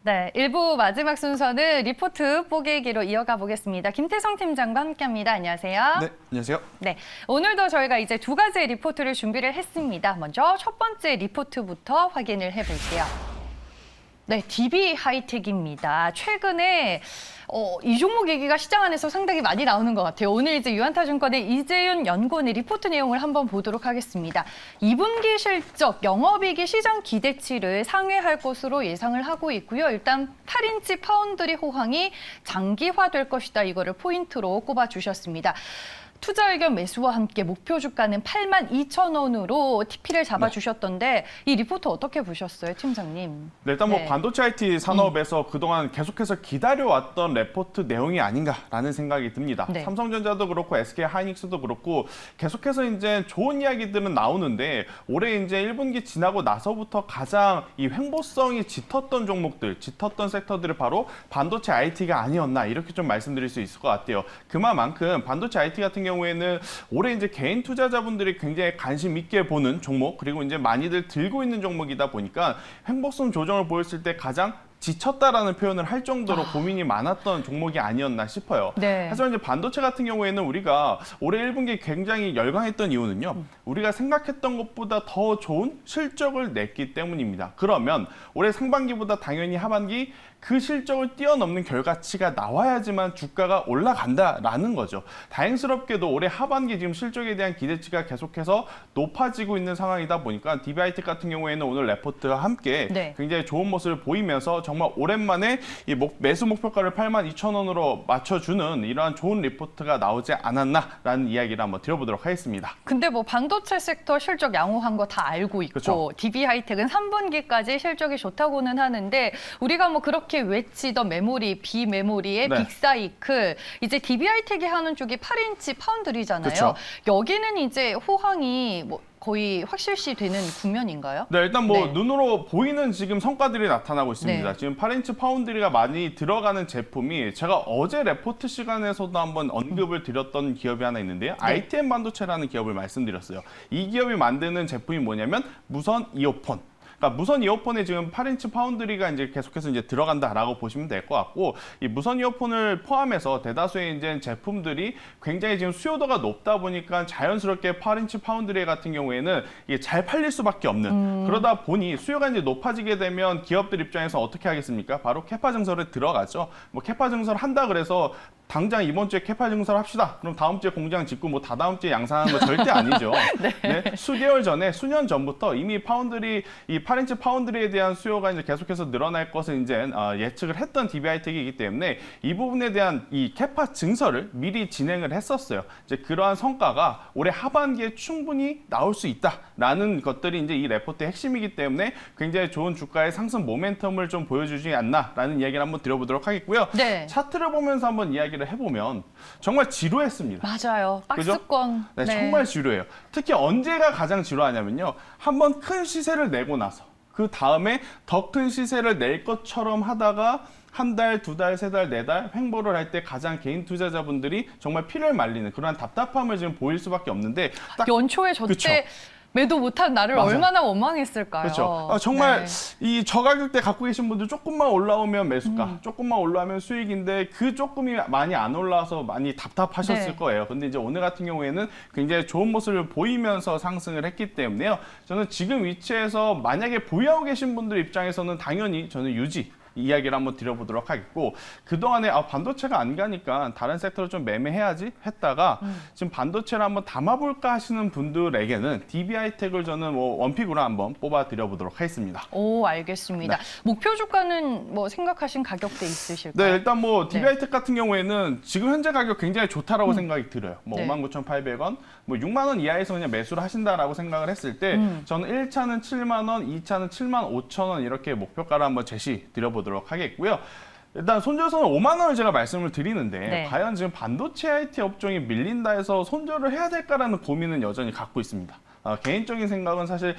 네, 1부 마지막 순서는 리포트 뽀개기로 이어가 보겠습니다. 김태성 팀장과 함께합니다. 안녕하세요. 네, 안녕하세요. 네, 오늘도 저희가 이제 두 가지의 리포트를 준비를 했습니다. 먼저 첫 번째 리포트부터 확인을 해볼게요. 네, DB 하이텍입니다. 최근에 이 종목 얘기가 시장 안에서 상당히 많이 나오는 것 같아요. 오늘 이제 유한타증권의 이재윤 연구원의 리포트 내용을 한번 보도록 하겠습니다. 2분기 실적, 영업이익이 시장 기대치를 상회할 것으로 예상을 하고 있고요. 일단 8인치 파운드리 호황이 장기화될 것이다. 이거를 포인트로 꼽아주셨습니다. 투자 의견 매수와 함께 목표 주가는 82,000원으로 TP를 잡아주셨던데 이 리포트 어떻게 보셨어요, 팀장님? 네, 일단 뭐 반도체 IT 산업에서 그동안 계속해서 기다려왔던 레포트 내용이 아닌가라는 생각이 듭니다. 네. 삼성전자도 그렇고 SK 하이닉스도 그렇고 계속해서 이제 좋은 이야기들은 나오는데 올해 이제 1분기 지나고 나서부터 가장 이 횡보성이 짙었던 종목들, 짙었던 섹터들이 바로 반도체 IT가 아니었나 이렇게 좀 말씀드릴 수 있을 것 같아요. 그만큼 반도체 IT 같은 경우에는 올해 이제 개인 투자자분들이 굉장히 관심 있게 보는 종목 그리고 이제 많이들 들고 있는 종목이다 보니까 횡보성 조정을 보였을 때 가장 지쳤다라는 표현을 할 정도로 고민이 많았던 종목이 아니었나 싶어요. 네. 하지만 이제 반도체 같은 경우에는 우리가 올해 1분기 굉장히 열광했던 이유는요. 우리가 생각했던 것보다 더 좋은 실적을 냈기 때문입니다. 그러면 올해 상반기보다 당연히 하반기 그 실적을 뛰어넘는 결과치가 나와야지만 주가가 올라간다라는 거죠. 다행스럽게도 올해 하반기 지금 실적에 대한 기대치가 계속해서 높아지고 있는 상황이다 보니까 DBIT 같은 경우에는 오늘 레포트와 함께 굉장히 좋은 모습을 보이면서 정말 오랜만에 이 매수 목표가를 82,000원으로 맞춰주는 이러한 좋은 리포트가 나오지 않았나라는 이야기를 한번 드려보도록 하겠습니다. 근데 뭐 반도체 섹터 실적 양호한 거 다 알고 있고 그렇죠. DB 하이텍은 3분기까지 실적이 좋다고는 하는데 우리가 뭐 그렇게 외치던 메모리, 비메모리의 빅사이클 이제 DB 하이텍이 하는 쪽이 8인치 파운드리잖아요. 그렇죠. 여기는 이제 호황이 뭐 거의 확실시 되는 국면인가요? 네, 일단 뭐 눈으로 보이는 지금 성과들이 나타나고 있습니다. 네. 지금 8인치 파운드리가 많이 들어가는 제품이 제가 어제 레포트 시간에서도 한번 언급을 드렸던 기업이 하나 있는데요. ITM 반도체라는 기업을 말씀드렸어요. 이 기업이 만드는 제품이 뭐냐면 무선 이어폰. 그러니까 무선 이어폰에 지금 8인치 파운드리가 이제 계속해서 이제 들어간다라고 보시면 될 것 같고 이 무선 이어폰을 포함해서 대다수의 이제 제품들이 굉장히 지금 수요도가 높다 보니까 자연스럽게 8인치 파운드리 같은 경우에는 이게 잘 팔릴 수밖에 없는 그러다 보니 수요가 이제 높아지게 되면 기업들 입장에서 어떻게 하겠습니까? 바로 캐파 증설에 들어가죠. 뭐 캐파 증설 한다 그래서 당장 이번 주에 캐파 증설 합시다. 그럼 다음 주에 공장 짓고 뭐 다다음 주에 양산하는 거 절대 아니죠. 네. 수개월 전에 수년 전부터 이미 파운드리 이 8인치 파운드리에 대한 수요가 이제 계속해서 늘어날 것을 이제 예측을 했던 DB하이텍이기 때문에 이 부분에 대한 이 캐파 증설을 미리 진행을 했었어요. 이제 그러한 성과가 올해 하반기에 충분히 나올 수 있다라는 것들이 이제 이 레포트의 핵심이기 때문에 굉장히 좋은 주가의 상승 모멘텀을 좀 보여주지 않나라는 이야기를 한번 드려보도록 하겠고요. 네. 차트를 보면서 한번 이야기를 해보면 정말 지루했습니다. 맞아요. 박스권. 네, 정말 지루해요. 특히 언제가 가장 지루하냐면요. 한번 큰 시세를 내고 나서 그 다음에 더 큰 시세를 낼 것처럼 하다가 한 달, 두 달, 세 달, 네 달 횡보를 할 때 가장 개인 투자자분들이 정말 피를 말리는 그런 답답함을 지금 보일 수밖에 없는데 딱 연초에 저때 매도 못한 나를 얼마나 원망했을까요? 그렇죠. 정말 이 저가격대 갖고 계신 분들 조금만 올라오면 매수가, 조금만 올라오면 수익인데 그 조금이 많이 안 올라와서 많이 답답하셨을 거예요. 근데 이제 오늘 같은 경우에는 굉장히 좋은 모습을 보이면서 상승을 했기 때문에요. 저는 지금 위치에서 만약에 보유하고 계신 분들 입장에서는 당연히 저는 유지. 이야기를 한번 드려보도록 하겠고 그동안에 반도체가 안 가니까 다른 섹터를 좀 매매해야지 했다가 지금 반도체를 한번 담아볼까 하시는 분들에게는 DB하이텍을 저는 뭐 원픽으로 한번 뽑아드려보도록 하겠습니다. 오, 알겠습니다. 목표 주가는 뭐 생각하신 가격대 있으실까요? 네, 일단 뭐 DB하이텍 같은 경우에는 지금 현재 가격 굉장히 좋다라고 생각이 들어요. 뭐 59,800원, 뭐 6만 원 이하에서 그냥 매수를 하신다라고 생각을 했을 때 저는 1차는 7만 원, 2차는 7만 5천 원 이렇게 목표가를 한번 제시 드려보도록 하겠고요. 일단 손절선은 5만 원을 제가 말씀을 드리는데 과연 지금 반도체 IT 업종이 밀린다 해서 손절을 해야 될까라는 고민은 여전히 갖고 있습니다. 개인적인 생각은 사실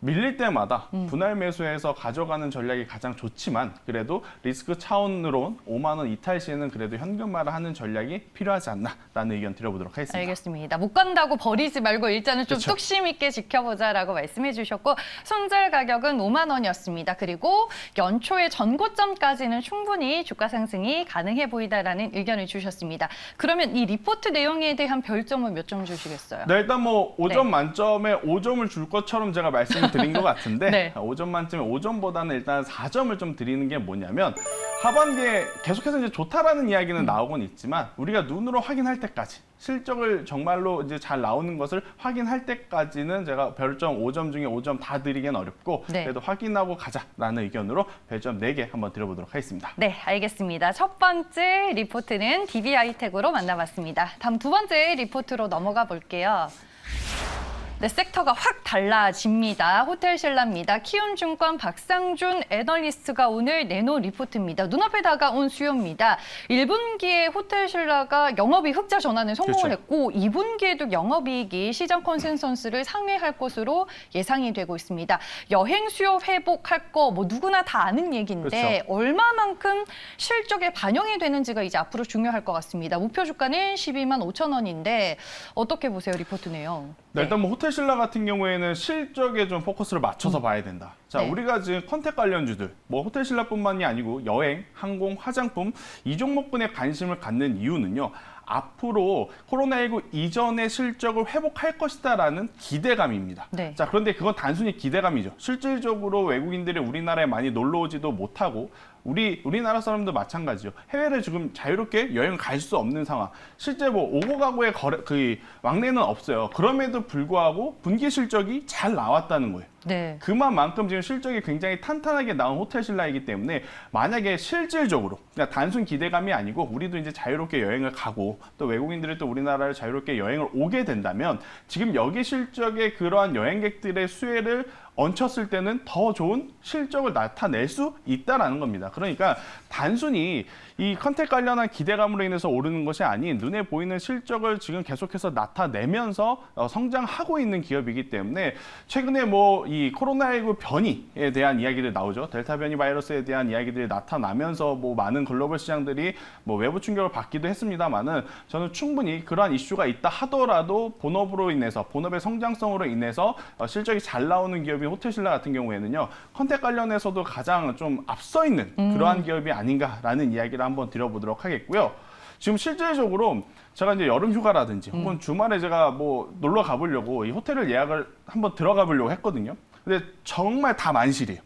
밀릴 때마다 분할 매수해서 가져가는 전략이 가장 좋지만 그래도 리스크 차원으로 5만 원 이탈 시에는 그래도 현금화를 하는 전략이 필요하지 않나라는 의견 드려보도록 하겠습니다. 알겠습니다. 못 간다고 버리지 말고 일단은 좀 그렇죠. 뚝심 있게 지켜보자라고 말씀해 주셨고 손절 가격은 5만 원이었습니다. 그리고 연초의 전고점까지는 충분히 주가 상승이 가능해 보이다라는 의견을 주셨습니다. 그러면 이 리포트 내용에 대한 별점은 몇 점 주시겠어요? 네, 일단 뭐 5점 네. 만점에 5점을 줄 것처럼 제가 말씀을 드린 것 같은데 네. 5점 만점에 5점보다는 일단 4점을 좀 드리는 게 뭐냐면 하반기에 계속해서 이제 좋다라는 이야기는 나오곤 있지만 우리가 눈으로 확인할 때까지 실적을 정말로 이제 잘 나오는 것을 확인할 때까지는 제가 별점 5점 중에 5점 다 드리기는 어렵고 네. 그래도 확인하고 가자라는 의견으로 별점 4개 한번 드려보도록 하겠습니다. 네, 알겠습니다. 첫 번째 리포트는 DB하이텍으로 만나봤습니다. 다음 두 번째 리포트로 넘어가 볼게요. 네, 섹터가 확 달라집니다. 호텔신라입니다. 키움증권 박상준 애널리스트가 오늘 내놓은 리포트입니다. 눈앞에 다가온 수요입니다. 1분기에 호텔신라가 영업이익 흑자 전환에 성공을 그렇죠. 했고 2분기에도 영업이익이 시장 컨센서스를 상회할 것으로 예상이 되고 있습니다. 여행 수요 회복할 거 뭐 누구나 다 아는 얘기인데 그렇죠. 얼마만큼 실적에 반영이 되는지가 이제 앞으로 중요할 것 같습니다. 목표 주가는 12만 5천 원인데 어떻게 보세요, 리포트 내용? 네, 일단 뭐 호텔신라 같은 경우에는 실적에 좀 포커스를 맞춰서 봐야 된다. 자, 네. 우리가 지금 컨택 관련주들, 뭐 호텔신라뿐만이 아니고 여행, 항공, 화장품 이 종목군에 관심을 갖는 이유는요. 앞으로 코로나19 이전의 실적을 회복할 것이다라는 기대감입니다. 네. 자, 그런데 그건 단순히 기대감이죠. 실질적으로 외국인들이 우리나라에 많이 놀러 오지도 못하고 우리나라 사람도 마찬가지죠. 해외를 지금 자유롭게 여행을 갈 수 없는 상황. 실제 뭐 오고 가고의 왕래는 없어요. 그럼에도 불구하고 분기 실적이 잘 나왔다는 거예요. 네. 그만큼 지금 실적이 굉장히 탄탄하게 나온 호텔신라이기 때문에 만약에 실질적으로 그러니까 단순 기대감이 아니고 우리도 이제 자유롭게 여행을 가고 또 외국인들이 또 우리나라를 자유롭게 여행을 오게 된다면 지금 여기 실적의 그러한 여행객들의 수혜를 얹혔을 때는 더 좋은 실적을 나타낼 수 있다라는 겁니다. 그러니까 단순히 이 컨택 관련한 기대감으로 인해서 오르는 것이 아닌 눈에 보이는 실적을 지금 계속해서 나타내면서 성장하고 있는 기업이기 때문에 최근에 뭐 이 코로나19 변이에 대한 이야기들 나오죠. 델타 변이 바이러스에 대한 이야기들이 나타나면서 뭐 많은 글로벌 시장들이 뭐 외부 충격을 받기도 했습니다만은 저는 충분히 그러한 이슈가 있다 하더라도 본업으로 인해서 본업의 성장성으로 인해서 실적이 잘 나오는 기업인 호텔신라 같은 경우에는요. 컨택 관련해서도 가장 좀 앞서 있는 그러한 기업이 아닌가라는 이야기를 한번 드려보도록 하겠고요. 지금 실질적으로 제가 이제 여름 휴가라든지 혹은 주말에 제가 뭐 놀러 가보려고 이 호텔을 예약을 한번 들어가 보려고 했거든요. 근데 정말 다 만실이에요.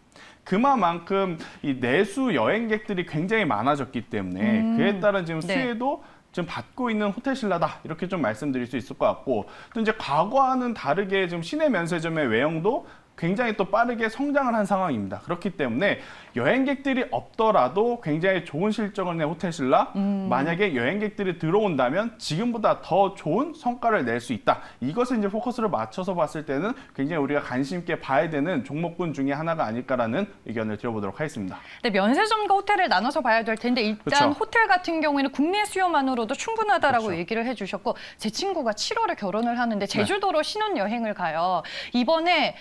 그만큼 이 내수 여행객들이 굉장히 많아졌기 때문에 그에 따른 지금 네. 수혜도 지금 받고 있는 호텔신라다 이렇게 좀 말씀드릴 수 있을 것 같고 또 이제 과거와는 다르게 지금 시내 면세점의 외형도 굉장히 또 빠르게 성장을 한 상황입니다. 그렇기 때문에 여행객들이 없더라도 굉장히 좋은 실적을 낸 호텔신라 만약에 여행객들이 들어온다면 지금보다 더 좋은 성과를 낼 수 있다. 이것을 이제 포커스를 맞춰서 봤을 때는 굉장히 우리가 관심 있게 봐야 되는 종목군 중에 하나가 아닐까라는 의견을 드려보도록 하겠습니다. 네, 면세점과 호텔을 나눠서 봐야 될 텐데 일단 그렇죠. 호텔 같은 경우에는 국내 수요만으로도 충분하다라고 그렇죠. 얘기를 해주셨고 제 친구가 7월에 결혼을 하는데 제주도로 신혼여행을 가요. 이번에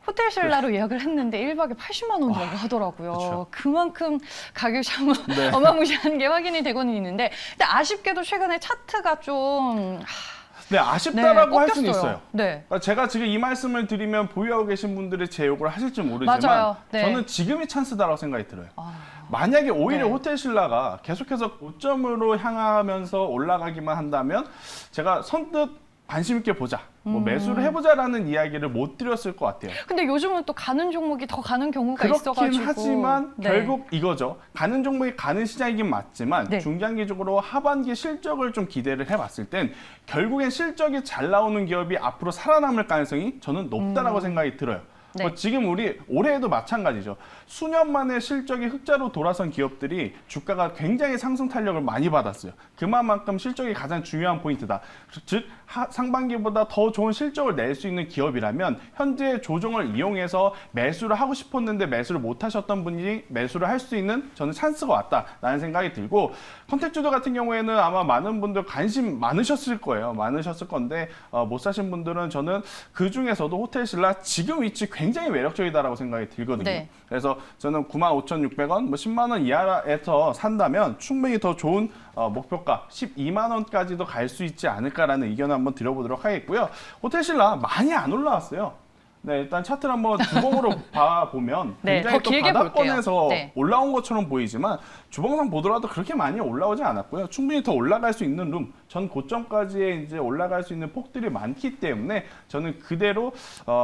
호텔신라로 예약을 했는데 1박에 80만 원 정도 하더라고요. 그렇죠. 그만큼 가격이 참 네. 어마무시한 게 확인이 되고는 있는데 근데 아쉽게도 최근에 차트가 좀 네, 아쉽다라고 할 수는 꺾였어요. 있어요. 네. 그러니까 제가 지금 이 말씀을 드리면 보유하고 계신 분들이 제 욕을 하실지 모르지만 맞아요. 네. 저는 지금이 찬스다라고 생각이 들어요. 아, 만약에 오히려 네. 호텔신라가 계속해서 고점으로 향하면서 올라가기만 한다면 제가 선뜻 관심 있게 보자, 뭐 매수를 해보자라는 이야기를 못 드렸을 것 같아요. 근데 요즘은 또 가는 종목이 더 가는 경우가 그렇긴 있어가지고 하지만 네. 결국 이거죠. 가는 종목이 가는 시장이긴 맞지만 네. 중장기적으로 하반기 실적을 좀 기대를 해봤을 땐 결국엔 실적이 잘 나오는 기업이 앞으로 살아남을 가능성이 저는 높다라고 생각이 들어요. 네. 뭐 지금 우리 올해에도 마찬가지죠. 수년 만에 실적이 흑자로 돌아선 기업들이 주가가 굉장히 상승 탄력을 많이 받았어요. 그만큼 실적이 가장 중요한 포인트다. 즉 상반기보다 더 좋은 실적을 낼 수 있는 기업이라면 현재 조정을 이용해서 매수를 하고 싶었는데 매수를 못 하셨던 분이 매수를 할 수 있는 저는 찬스가 왔다라는 생각이 들고 컨택주도 같은 경우에는 아마 많은 분들 관심 많으셨을 거예요. 많으셨을 건데 못 사신 분들은 저는 그 중에서도 호텔신라 지금 위치 굉장히 매력적이다라고 생각이 들거든요. 네. 그래서 저는 95,600원, 뭐 10만 원 이하에서 산다면 충분히 더 좋은 목표가 12만 원까지도 갈 수 있지 않을까라는 의견을 한번 드려보도록 하겠고요. 호텔신라 많이 안 올라왔어요. 네, 일단 차트를 한번 주봉으로 봐보면 네, 굉장히 더 또 길게 바닥권에서 볼게요. 네. 올라온 것처럼 보이지만 주봉상 보더라도 그렇게 많이 올라오지 않았고요. 충분히 더 올라갈 수 있는 룸, 전 고점까지 이제 올라갈 수 있는 폭들이 많기 때문에 저는 그대로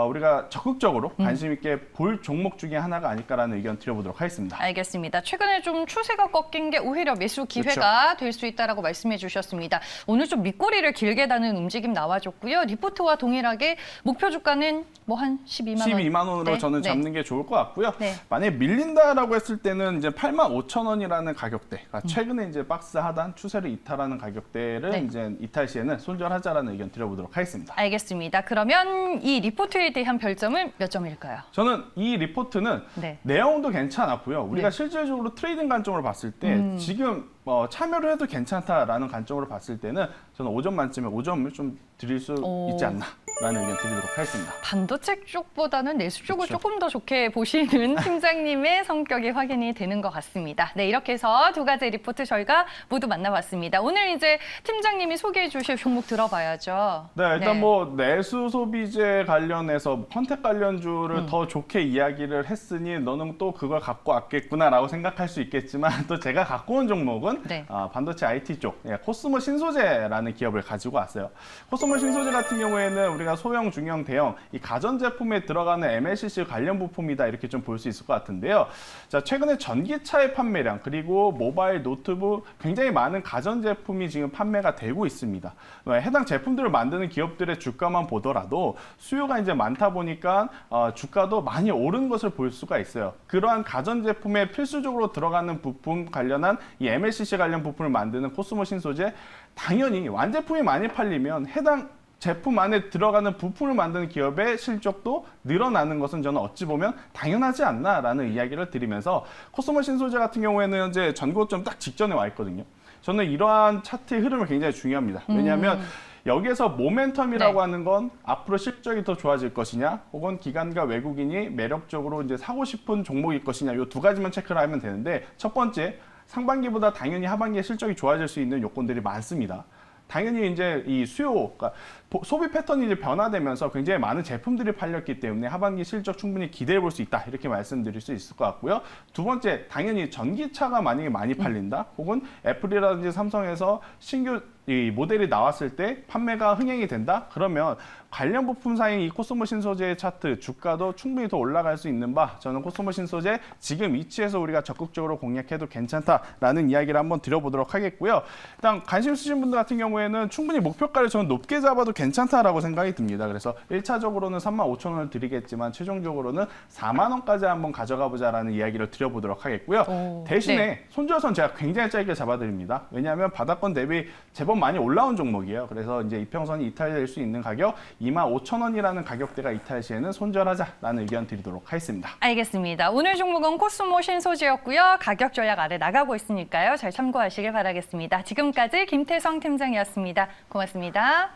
우리가 적극적으로 관심 있게 볼 종목 중에 하나가 아닐까라는 의견 드려보도록 하겠습니다. 알겠습니다. 최근에 좀 추세가 꺾인 게 오히려 매수 기회가 될 수 있다라고 말씀해 주셨습니다. 오늘 좀 밑꼬리를 길게 다는 움직임 나와줬고요. 리포트와 동일하게 목표 주가는 뭐 한 12만 원. 12만 원으로 네, 저는 네. 잡는 게 좋을 것 같고요. 네. 만약에 밀린다라고 했을 때는 이제 85,000원이라는 가격대, 그러니까 최근에 이제 박스 하단 추세를 이탈하는 가격대를 네. 이제 이탈 시에는 손절하자라는 의견 드려보도록 하겠습니다. 알겠습니다. 그러면 이 리포트에 대한 별점은 몇 점일까요? 저는 이 리포트는 네. 내용도 괜찮았고요. 우리가 네. 실질적으로 트레이딩 관점으로 봤을 때 지금 참여를 해도 괜찮다라는 관점으로 봤을 때는 저는 5점 만점에 5점을 좀 드릴 수 오. 있지 않나라는 의견 드리도록 하겠습니다. 반도체 쪽보다는 내수 쪽을 그렇죠. 조금 더 좋게 보시는 팀장님의 성격이 확인이 되는 것 같습니다. 네, 이렇게 해서 두 가지 리포트 저희가 모두 만나봤습니다. 오늘 이제 팀장님이 소개해 주실 종목 들어봐야죠. 네, 일단 뭐 내수 소비재 관련해서 컨택 관련주를 더 좋게 이야기를 했으니 너는 또 그걸 갖고 왔겠구나라고 생각할 수 있겠지만 또 제가 갖고 온 종목은 네. 반도체 IT 쪽 코스모 신소재라는 기업을 가지고 왔어요. 코스모 신소재 같은 경우에는 우리가 소형, 중형, 대형 이 가전 제품에 들어가는 MLCC 관련 부품이다 이렇게 좀 볼 수 있을 것 같은데요. 자, 최근에 전기차의 판매량 그리고 모바일, 노트북 굉장히 많은 가전 제품이 지금 판매가 되고 있습니다. 해당 제품들을 만드는 기업들의 주가만 보더라도 수요가 이제 많다 보니까 주가도 많이 오른 것을 볼 수가 있어요. 그러한 가전 제품에 필수적으로 들어가는 부품 관련한 이 MLCC 관련 부품을 만드는 코스모 신소재 당연히 완제품이 많이 팔리면 해당 제품 안에 들어가는 부품을 만드는 기업의 실적도 늘어나는 것은 저는 어찌 보면 당연하지 않나라는 이야기를 드리면서 코스모 신소재 같은 경우에는 현재 전고점 딱 직전에 와 있거든요. 저는 이러한 차트의 흐름을 굉장히 중요합니다. 왜냐하면 여기에서 모멘텀이라고 네. 하는 건 앞으로 실적이 더 좋아질 것이냐, 혹은 기관과 외국인이 매력적으로 이제 사고 싶은 종목일 것이냐, 이 두 가지만 체크를 하면 되는데 첫 번째 상반기보다 당연히 하반기에 실적이 좋아질 수 있는 요건들이 많습니다. 당연히 이제 이 수요가 소비 패턴이 이제 변화되면서 굉장히 많은 제품들이 팔렸기 때문에 하반기 실적 충분히 기대해 볼 수 있다 이렇게 말씀드릴 수 있을 것 같고요. 두 번째 당연히 전기차가 만약에 많이 팔린다, 혹은 애플이라든지 삼성에서 신규 이 모델이 나왔을 때 판매가 흥행이 된다, 그러면 관련 부품사인 이 코스모 신소재의 차트 주가도 충분히 더 올라갈 수 있는 바 저는 코스모 신소재 지금 위치에서 우리가 적극적으로 공략해도 괜찮다라는 이야기를 한번 드려보도록 하겠고요. 일단 관심 있으신 분들 같은 경우에는 충분히 목표가를 저는 높게 잡아도 괜찮다라고 생각이 듭니다. 그래서 1차적으로는 35,000원을 드리겠지만 최종적으로는 4만 원까지 한번 가져가 보자라는 이야기를 드려보도록 하겠고요. 오, 대신에 네. 손절선 제가 굉장히 짧게 잡아드립니다. 왜냐하면 바닥권 대비 제법 많이 올라온 종목이에요. 그래서 이제 이평선이 이탈될 수 있는 가격 25,000원이라는 가격대가 이탈 시에는 손절하자라는 의견 드리도록 하겠습니다. 알겠습니다. 오늘 종목은 코스모 신소재였고요. 가격 전략 아래 나가고 있으니까요. 잘 참고하시길 바라겠습니다. 지금까지 김태성 팀장이었습니다. 고맙습니다.